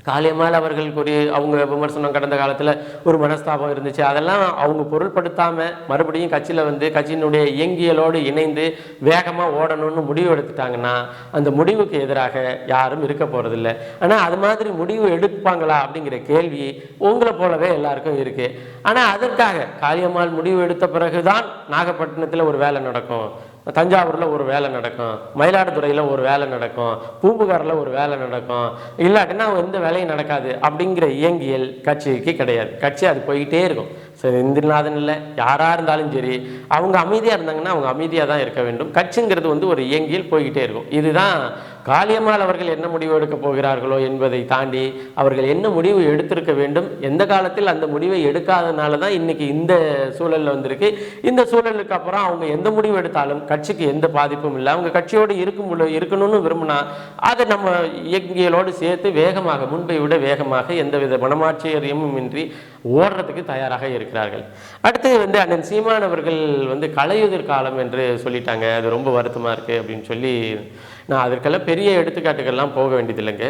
காளியம்மாள் அவர்களுக்கு அவங்க விமர்சனம் கடந்த காலத்தில் ஒரு மனஸ்தாபம் இருந்துச்சு, அதெல்லாம் அவங்க பொருள்படுத்தாமல் மறுபடியும் கட்சியில் கட்சியினுடைய இயங்கியலோடு இணைந்து வேகமாக ஓடணும்னு முடிவு எடுத்துட்டாங்கன்னா அந்த முடிவுக்கு எதிராக யாரும் இருக்க போகிறதில்ல. ஆனால் அது மாதிரி முடிவு எடுப்பாங்களா அப்படிங்கிற கேள்வி உங்களை போலவே எல்லாருக்கும் இருக்குது. ஆனால் அதற்காக காளியம்மாள் முடிவு எடுத்த பிறகுதான் நாகப்பட்டினத்தில் ஒரு வேலை நடக்கும், தஞ்சாவூரில் ஒரு வேலை நடக்கும், மயிலாடுதுறையில் ஒரு வேலை நடக்கும், பூம்புகாரில் ஒரு வேலை நடக்கும், இல்லாட்டினா எந்த வேலையும் நடக்காது அப்படிங்கிற இயங்கியல் கட்சிக்கு கிடையாது. கட்சி அது போய்கிட்டே இருக்கும். சரி, இந்திரநாதன் இல்லை யாராக இருந்தாலும் சரி அவங்க அமைதியாக இருந்தாங்கன்னா அவங்க அமைதியாக தான் இருக்க வேண்டும். கட்சிங்கிறது ஒரு இயங்கியல் போய்கிட்டே இருக்கும். இதுதான் காளியம்மாள் அவர்கள் என்ன முடிவு எடுக்க போகிறார்களோ என்பதை தாண்டி அவர்கள் என்ன முடிவு எடுத்திருக்க வேண்டும், எந்த காலத்தில் அந்த முடிவை எடுக்காதனால தான் இன்னைக்கு இந்த சூழலில் வந்திருக்கு. இந்த சூழலுக்கு அப்புறம் அவங்க எந்த முடிவு எடுத்தாலும் கட்சிக்கு எந்த பாதிப்பும் இல்லை. அவங்க கட்சியோடு இருக்கணும்னு விரும்பினா அதை நம்ம இயங்கியலோடு சேர்த்து வேகமாக முன்பை விட வேகமாக எந்தவித மனமாட்சியமும் இன்றி ஓடுறதுக்கு தயாராக இருக்கிறார்கள். அடுத்து வந்து அண்ணன் சீமான் அவர்கள் வந்து கலையுதிர் காலம் என்று சொல்லிட்டாங்க, அது ரொம்ப வருத்தமாக இருக்குது அப்படின்னு சொல்லி நான் அதற்கெல்லாம் பெரிய எடுத்துக்காட்டுகள்லாம் போக வேண்டியதில்லைங்க.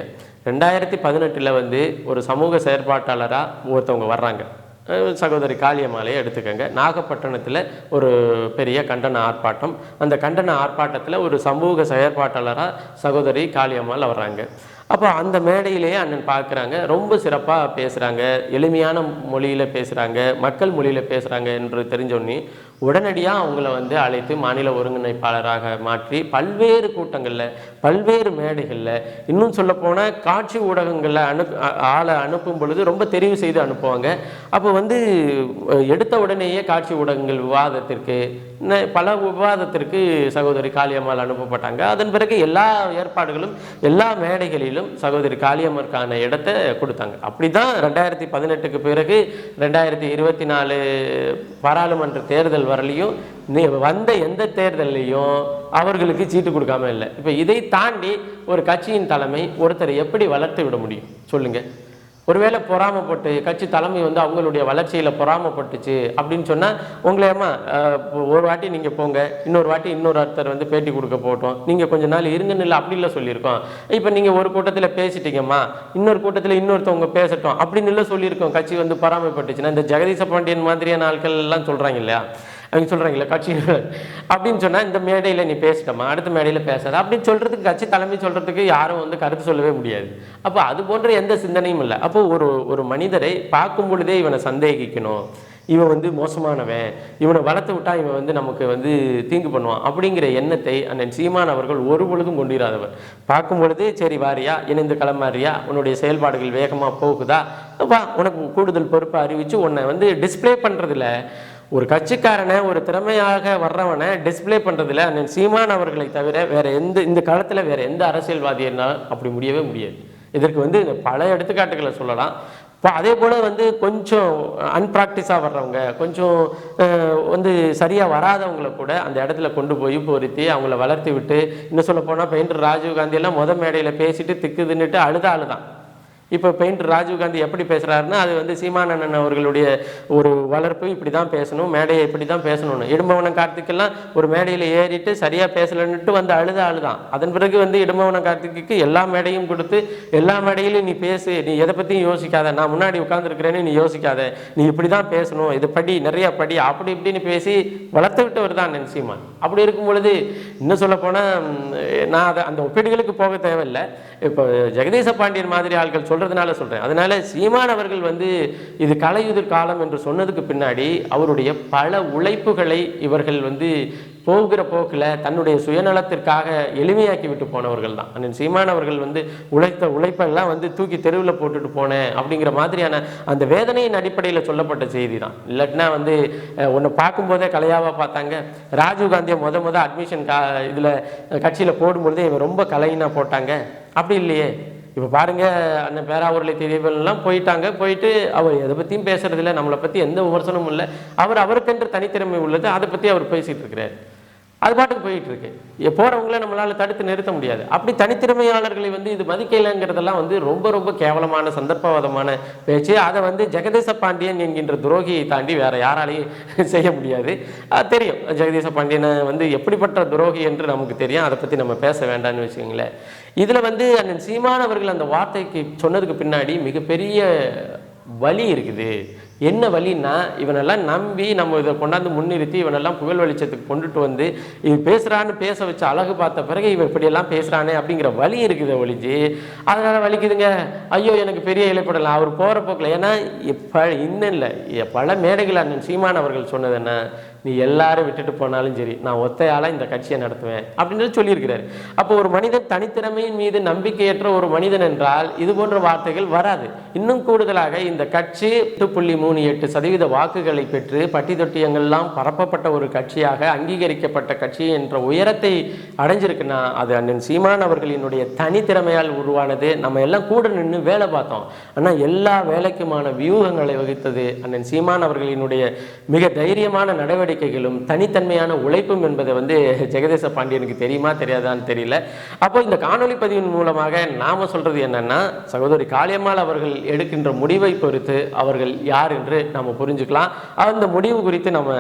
2018 வந்து ஒரு சமூக செயற்பாட்டாளராக ஒருத்தவங்க வர்றாங்க. சகோதரி காளியம்மாளையே எடுத்துக்கங்க. நாகப்பட்டினத்தில் ஒரு பெரிய கண்டன ஆர்ப்பாட்டம். அந்த கண்டன ஆர்ப்பாட்டத்தில் ஒரு சமூக செயற்பாட்டாளராக சகோதரி காளியம்மாள் வர்றாங்க. அப்போ அந்த மேடையிலேயே அண்ணன் பார்க்குறாங்க, ரொம்ப சிறப்பாக பேசுகிறாங்க, எளிமையான மொழியில் பேசுகிறாங்க, மக்கள் மொழியில் பேசுகிறாங்க என்று தெரிஞ்சோடனே உடனடியாக அவங்கள வந்து அழைத்து மாநில ஒருங்கிணைப்பாளராக மாற்றி பல்வேறு கூட்டங்களில் பல்வேறு மேடைகளில் இன்னும் சொல்லப்போனால் காட்சி ஊடகங்களில் ஆளை அனுப்பும் பொழுது ரொம்ப தெரிவு செய்து அனுப்புவாங்க. அப்போ வந்து எடுத்த உடனேயே காட்சி ஊடகங்கள் விவாதத்திற்கு பல விவாதத்திற்கு சகோதரி காளியம்மாள் அனுப்பப்பட்டாங்க. அதன் பிறகு எல்லா ஏற்பாடுகளும் எல்லா மேடைகளிலும் சகோதரி காளியம்மாளுக்கான இடத்தை கொடுத்தாங்க. அப்படி தான் 2018க்கு பிறகு 2024 பாராளுமன்ற தேர்தல் வரலையும் வந்த எந்த தேர்தலையும் அவர்களுக்கு சீட்டு கொடுக்காம இல்லை. இப்போ இதை தாண்டி ஒரு கட்சியின் தலைமை ஒருத்தரை எப்படி வளர்த்து விட முடியும் சொல்லுங்கள்? ஒருவேளை பொறாமப்பட்டு கட்சி தலைமை வந்து அவங்களுடைய வளர்ச்சியில் பொறாமப்பட்டுச்சு அப்படின்னு சொன்னால் உங்களையம்மா ஒரு வாட்டி நீங்கள் போங்க, இன்னொரு வாட்டி இன்னொருத்தர் வந்து பேட்டி கொடுக்க போட்டோம், நீங்கள் கொஞ்ச நாள் இருங்கன்னு இல்லை அப்படி இல்லை சொல்லியிருக்கோம். இப்போ நீங்கள் ஒரு கூட்டத்தில் பேசிட்டீங்கம்மா, இன்னொரு கூட்டத்தில் இன்னொருத்தவங்க பேசட்டும் அப்படின்னு இல்லை சொல்லியிருக்கோம். கட்சி வந்து பொறாமைப்பட்டுச்சுன்னா இந்த ஜெகதீச பாண்டியன் மாதிரியான ஆட்கள் எல்லாம் சொல்கிறாங்க இல்லையா, அவங்க சொல்கிறாங்களே கட்சி அப்படின்னு சொன்னால் இந்த மேடையில் நீ பேசிட்டமா அடுத்த மேடையில் பேசாத அப்படின்னு சொல்கிறதுக்கு கட்சி தலைமை சொல்கிறதுக்கு யாரும் வந்து கருத்து சொல்லவே முடியாது. அப்போ அது போன்ற எந்த சிந்தனையும் இல்லை. அப்போ ஒரு மனிதரை பார்க்கும் பொழுதே இவனை சந்தேகிக்கணும், இவன் வந்து மோசமானவன், இவனை வளர்த்து விட்டா இவன் வந்து நமக்கு வந்து தீங்கு பண்ணுவான் அப்படிங்கிற எண்ணத்தை அண்ணன் சீமான் அவர்கள் ஒரு பொழுதும் கொண்டிராதவர். பார்க்கும் பொழுது சரி வாரியா, இணைந்து களமாறியா, உன்னுடைய செயல்பாடுகள் வேகமாக போகுதா, வா உனக்கு கூடுதல் பொறுப்பை அறிவித்து உன்னை வந்து டிஸ்பிளே பண்ணுறதுல ஒரு கட்சிக்காரனை ஒரு திறமையாக வர்றவனை டிஸ்பிளே பண்ணுறதுல அண்ணன் சீமான் அவர்களை தவிர வேற இந்த காலத்தில் வேற எந்த அரசியல்வாதி இருந்தாலும் அப்படி முடியவே முடியாது. இதற்கு வந்து பல எடுத்துக்காட்டுகளை சொல்லலாம். இப்போ அதே போல் வந்து கொஞ்சம் அன்பிராக்டிஸாக வர்றவங்க, கொஞ்சம் வந்து சரியாக வராதவங்களை கூட அந்த இடத்துல கொண்டு போய் பொருத்தி அவங்கள வளர்த்து விட்டு, இன்னும் சொல்ல போனால் பெயிண்டர் ராஜீவ்காந்தியெல்லாம் மேடையில் பேசிட்டு திக்கு தின்னுட்டு அழுதான். இப்போ பெயிண்டர் ராஜீவ்காந்தி எப்படி பேசுகிறாருன்னா அது வந்து சீமானண்ணன் அவர்களுடைய ஒரு வளர்ப்பு, இப்படி தான் பேசணும், மேடையை இப்படி தான் பேசணும்னு. இடும்பவனம் கார்த்திக்கெல்லாம் ஒரு மேடையில் ஏறிட்டு சரியாக பேசலன்னுட்டு வந்து அழுதான். அதன் பிறகு வந்து இடும்பவனம் கார்த்திக்கு எல்லா மேடையும் கொடுத்து எல்லா மேடையிலும் நீ பேசு, நீ எதை பற்றியும் யோசிக்காத, நான் முன்னாடி உட்காந்துருக்கிறேன்னு நீ யோசிக்காத, நீ இப்படி தான் பேசணும், இது படி நிறையா படி அப்படி இப்படின்னு பேசி வளர்த்து விட்டவர் தான் அண்ணன் சீமான். அப்படி இருக்கும் பொழுது இன்னும் சொல்ல போனால் நான் அதை அந்த ஒப்பீடுகளுக்கு போக தேவையில்லை. இப்போ ஜெகதீச பாண்டியன் மாதிரி ஆட்கள் சொல்றதுனால சொல்றேன். அதனால சீமான் அவர்கள் வந்து இது கலையுதிர் காலம் என்று சொன்னதுக்கு பின்னாடி அவருடைய பல உழைப்புகளை இவர்கள் வந்து போகிற போக்கில் தன்னுடைய சுயநலத்திற்காக எளிமையாக்கி விட்டு போனவர்கள் தான். அண்ணன் சீமான் அவர்கள் வந்து உழைத்த உழைப்பெல்லாம் வந்து தூக்கி தெருவில் போட்டுட்டு போனேன் அப்படிங்கிற மாதிரியான அந்த வேதனையின் அடிப்படையில் சொல்லப்பட்ட செய்தி தான். இல்லாட்டினா வந்து ஒன்று பார்க்கும்போதே கலையாவாக பார்த்தாங்க. ராஜீவ்காந்தியை முத அட்மிஷன் இதில் கட்சியில் போடும்பொழுதே இவன் ரொம்ப கலையினா போட்டாங்க, அப்படி இல்லையே. இப்போ பாருங்கள், அண்ணன் பேராவூரில் தெரியவெல்லாம் போயிட்டு அவர் எதை பற்றியும் பேசுறதில்ல, நம்மளை பற்றி எந்த விமர்சனமும் இல்லை, அவருக்கென்று தனித்திறமை உள்ளது, அதை பற்றி அவர் பேசிகிட்டு இருக்கிறார். அது பாட்டுக்கு போயிட்டு இருக்கு. போகிறவங்கள நம்மளால் தடுத்து நிறுத்த முடியாது. அப்படி தனித்திறமையாளர்களை வந்து இது மதிக்கலைங்கிறதெல்லாம் வந்து ரொம்ப ரொம்ப கேவலமான சந்தர்ப்பவாதமான பேச்சு. அதை வந்து ஜெகதீச பாண்டியன் என்கின்ற துரோகியை தாண்டி வேற யாராலையும் செய்ய முடியாது. தெரியும் ஜெகதீச பாண்டியனை வந்து எப்படிப்பட்ட துரோகி என்று நமக்கு தெரியும். அதை பற்றி நம்ம பேச வேண்டாம்னு வச்சுக்கோங்களேன். இதில் வந்து அண்ணன் சீமான் அவர்கள் அந்த வார்த்தைக்கு சொன்னதுக்கு பின்னாடி மிகப்பெரிய வலி இருக்குது. என்ன வழின்னா, இவனெல்லாம் நம்பி நம்ம இதை கொண்டாந்து முன்னிறுத்தி இவனெல்லாம் புகழ் வெளிச்சத்துக்கு கொண்டுட்டு வந்து இவன் பேசுகிறான்னு பேச வச்சு அழகு பார்த்த பிறகு இவன் இப்படியெல்லாம் பேசுகிறானே அப்படிங்கிற வழி இருக்குது ஒழிஞ்சு அதனால் வலிக்குதுங்க, ஐயோ எனக்கு பெரிய இழைப்படலாம் அவர் போகிற போக்கில். ஏன்னா இன்னும் இல்லை, பல மேடைகள் அண்ணன் சீமான் அவர்கள் சொன்னது என்ன, நீ எல்லாரும் விட்டுட்டு போனாலும் சரி நான் ஒத்தையாளாக இந்த கட்சியை நடத்துவேன் அப்படின்னு சொல்லியிருக்கிறார். அப்போ ஒரு மனிதன் தனித்திறமையின் மீது நம்பிக்கையற்ற ஒரு மனிதன் என்றால் இது போன்ற வார்த்தைகள் வராது. இன்னும் கூடுதலாக இந்த கட்சி 8.38% வாக்குகளை பெற்று பட்டி தொட்டியங்கள்லாம் பரப்பப்பட்ட ஒரு கட்சியாக அங்கீகரிக்கப்பட்ட கட்சி என்ற உயரத்தை அடைஞ்சிருக்குன்னா அது அண்ணன் சீமான் அவர்களினுடைய தனித்திறமையால் உருவானது. நம்ம எல்லாம் கூட நின்று வேலை பார்த்தோம், ஆனால் எல்லா வேலைக்குமான வியூகங்களை வகித்தது அண்ணன் சீமான் அவர்களினுடைய மிக தைரியமான நடவடிக்கைகளும் தனித்தன்மையான உழைப்பும் என்பதை வந்து ஜெகதீச பாண்டியனுக்கு தெரியுமா தெரியாதான்னு தெரியல. அப்போ இந்த காணொலி பதிவின் மூலமாக நாம சொல்றது என்னன்னா, சகோதரி காளியம்மாள் அவர்கள் எடுக்கின்ற முடிவை பொறுத்து அவர்கள் யார் என்று நம்ம புரிஞ்சுக்கலாம். அந்த முடிவு குறித்து நம்ம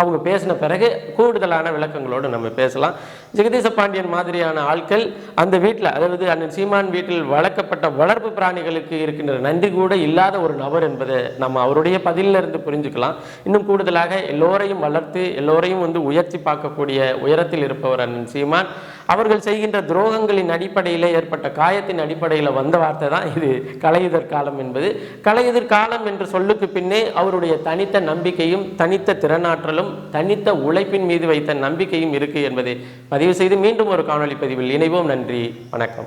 அவங்க பேசின பிறகு கூடுதலான விளக்கங்களோடு நம்ம பேசலாம். ஜெகதீச பாண்டியன் மாதிரியான ஆட்கள் அந்த வீட்டில், அதாவது அண்ணன் சீமான் வீட்டில் வளர்க்கப்பட்ட வளர்ப்பு பிராணிகளுக்கு இருக்கின்ற நன்றி கூட இல்லாத ஒரு நபர் என்பதை நம்ம அவருடைய பதிலிருந்து புரிஞ்சுக்கலாம். இன்னும் கூடுதலாக எல்லோரையும் வளர்த்து எல்லோரையும் உயர்த்தி பார்க்கக்கூடிய உயரத்தில் இருப்பவர் அண்ணன் சீமான். அவர்கள் செய்கின்ற துரோகங்களின் அடிப்படையில் ஏற்பட்ட காயத்தின் அடிப்படையில் வந்த வார்த்தை தான் இது கலையுதிர் காலம் என்பது. கலையுதிர் காலம் என்ற சொல்லுக்கு பின்னே அவருடைய தனித்த நம்பிக்கையும் தனித்த திறனாற்றலும் தனித்த உழைப்பின் மீது வைத்த நம்பிக்கையும் இருக்கு என்பதை பதிவு செய்து மீண்டும் ஒரு காணொலி பதிவில் இணைவோம். நன்றி, வணக்கம்.